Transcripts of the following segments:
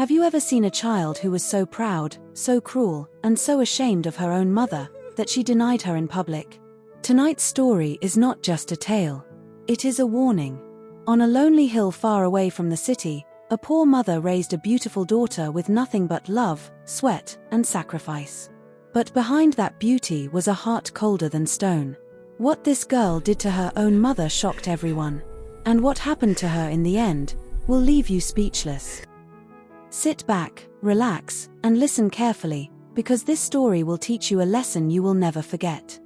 Have you ever seen a child who was so proud, so cruel, and so ashamed of her own mother, that she denied her in public? Tonight's story is not just a tale. It is a warning. On a lonely hill far away from the city, a poor mother raised a beautiful daughter with nothing but love, sweat, and sacrifice. But behind that beauty was a heart colder than stone. What this girl did to her own mother shocked everyone. And what happened to her in the end will leave you speechless. Sit back, relax, and listen carefully, because this story will teach you a lesson you will never forget.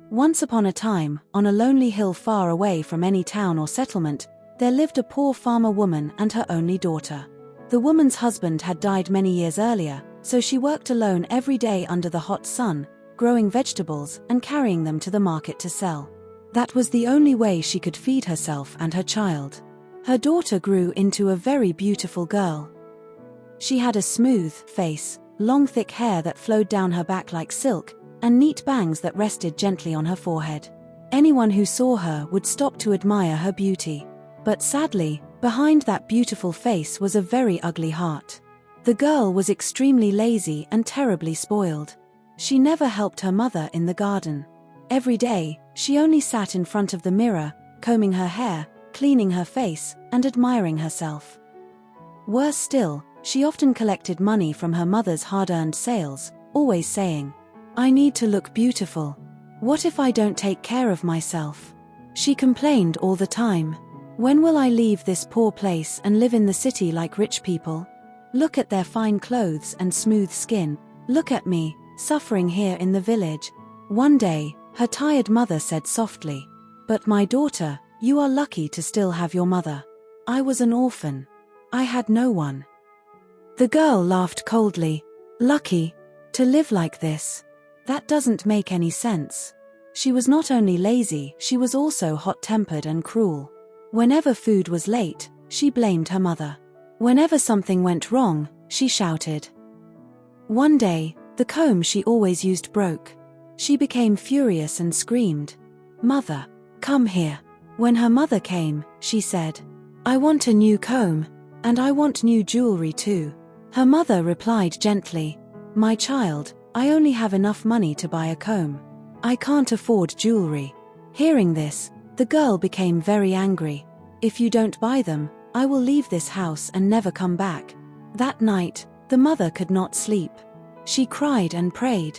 Once upon a time, on a lonely hill far away from any town or settlement, there lived a poor farmer woman and her only daughter. The woman's husband had died many years earlier, so she worked alone every day under the hot sun, growing vegetables and carrying them to the market to sell. That was the only way she could feed herself and her child. Her daughter grew into a very beautiful girl. She had a smooth face, long thick hair that flowed down her back like silk, and neat bangs that rested gently on her forehead. Anyone who saw her would stop to admire her beauty. But sadly, behind that beautiful face was a very ugly heart. The girl was extremely lazy and terribly spoiled. She never helped her mother in the garden. Every day, she only sat in front of the mirror, combing her hair, cleaning her face, and admiring herself. Worse still, she often collected money from her mother's hard-earned sales, always saying, "I need to look beautiful. What if I don't take care of myself?" She complained all the time. "When will I leave this poor place and live in the city like rich people? Look at their fine clothes and smooth skin. Look at me, suffering here in the village." One day, her tired mother said softly, "But my daughter, you are lucky to still have your mother. I was an orphan. I had no one." The girl laughed coldly. "Lucky? To live like this? That doesn't make any sense." She was not only lazy, she was also hot-tempered and cruel. Whenever food was late, she blamed her mother. Whenever something went wrong, she shouted. One day, the comb she always used broke. She became furious and screamed, "Mother, come here." When her mother came, she said, "I want a new comb, and I want new jewelry too." Her mother replied gently, "My child, I only have enough money to buy a comb. I can't afford jewelry." Hearing this, the girl became very angry. "If you don't buy them, I will leave this house and never come back." That night, the mother could not sleep. She cried and prayed,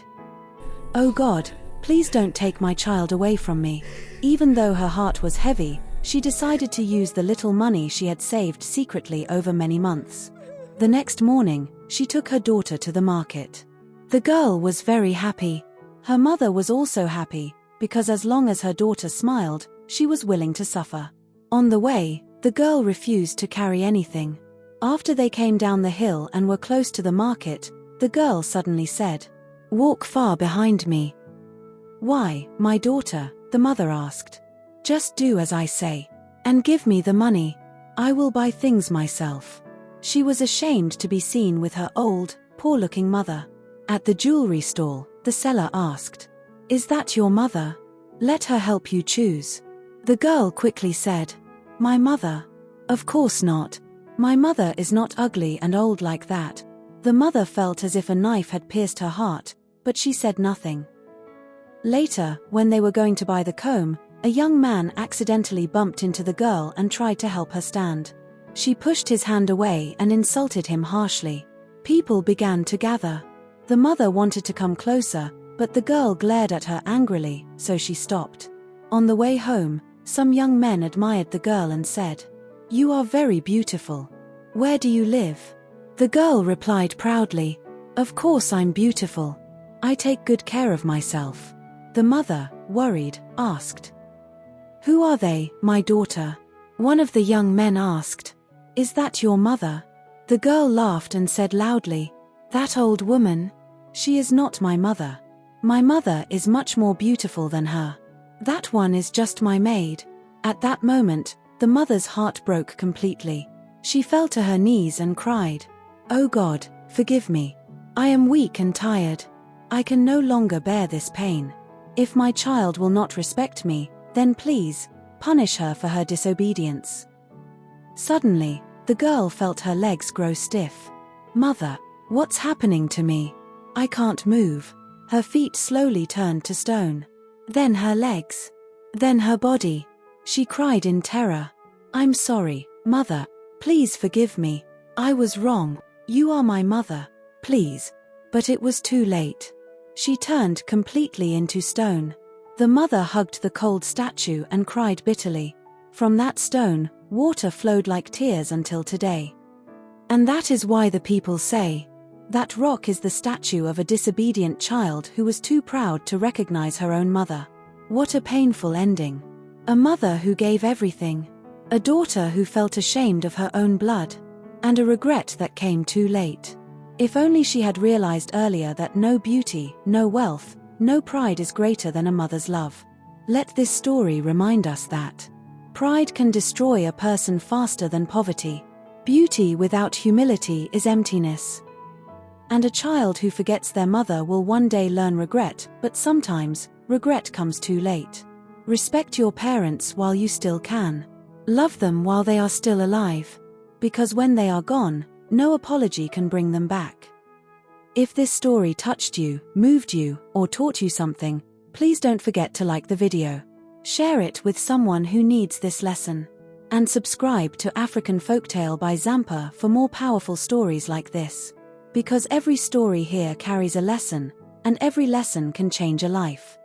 "Oh God, please don't take my child away from me." Even though her heart was heavy, she decided to use the little money she had saved secretly over many months. The next morning, she took her daughter to the market. The girl was very happy. Her mother was also happy, because as long as her daughter smiled, she was willing to suffer. On the way, the girl refused to carry anything. After they came down the hill and were close to the market, the girl suddenly said, "Walk far behind me." "Why, my daughter?" the mother asked. "Just do as I say, and give me the money. I will buy things myself." She was ashamed to be seen with her old, poor-looking mother. At the jewelry stall, the seller asked, "Is that your mother? Let her help you choose." The girl quickly said, "My mother? Of course not. My mother is not ugly and old like that." The mother felt as if a knife had pierced her heart, but she said nothing. Later, when they were going to buy the comb, a young man accidentally bumped into the girl and tried to help her stand. She pushed his hand away and insulted him harshly. People began to gather. The mother wanted to come closer, but the girl glared at her angrily, so she stopped. On the way home, some young men admired the girl and said, "You are very beautiful. Where do you live?" The girl replied proudly, "Of course I'm beautiful. I take good care of myself." The mother, worried, asked, "Who are they, my daughter?" One of the young men asked, "Is that your mother?" The girl laughed and said loudly, "That old woman? She is not my mother. My mother is much more beautiful than her. That one is just my maid." At that moment, the mother's heart broke completely. She fell to her knees and cried, "Oh God, forgive me. I am weak and tired. I can no longer bear this pain. If my child will not respect me, then please, punish her for her disobedience." Suddenly, the girl felt her legs grow stiff. "Mother, what's happening to me? I can't move." Her feet slowly turned to stone. Then her legs. Then her body. She cried in terror. "I'm sorry, Mother. Please forgive me. I was wrong. You are my mother. Please." But it was too late. She turned completely into stone. The mother hugged the cold statue and cried bitterly. From that stone, water flowed like tears until today. And that is why the people say, that rock is the statue of a disobedient child who was too proud to recognize her own mother. What a painful ending. A mother who gave everything. A daughter who felt ashamed of her own blood. And a regret that came too late. If only she had realized earlier that no beauty, no wealth, no pride is greater than a mother's love. Let this story remind us that pride can destroy a person faster than poverty. Beauty without humility is emptiness. And a child who forgets their mother will one day learn regret, but sometimes, regret comes too late. Respect your parents while you still can. Love them while they are still alive. Because when they are gone, no apology can bring them back. If this story touched you, moved you, or taught you something, please don't forget to like the video. Share it with someone who needs this lesson. And subscribe to African Folktale by Zampa for more powerful stories like this. Because every story here carries a lesson, and every lesson can change a life.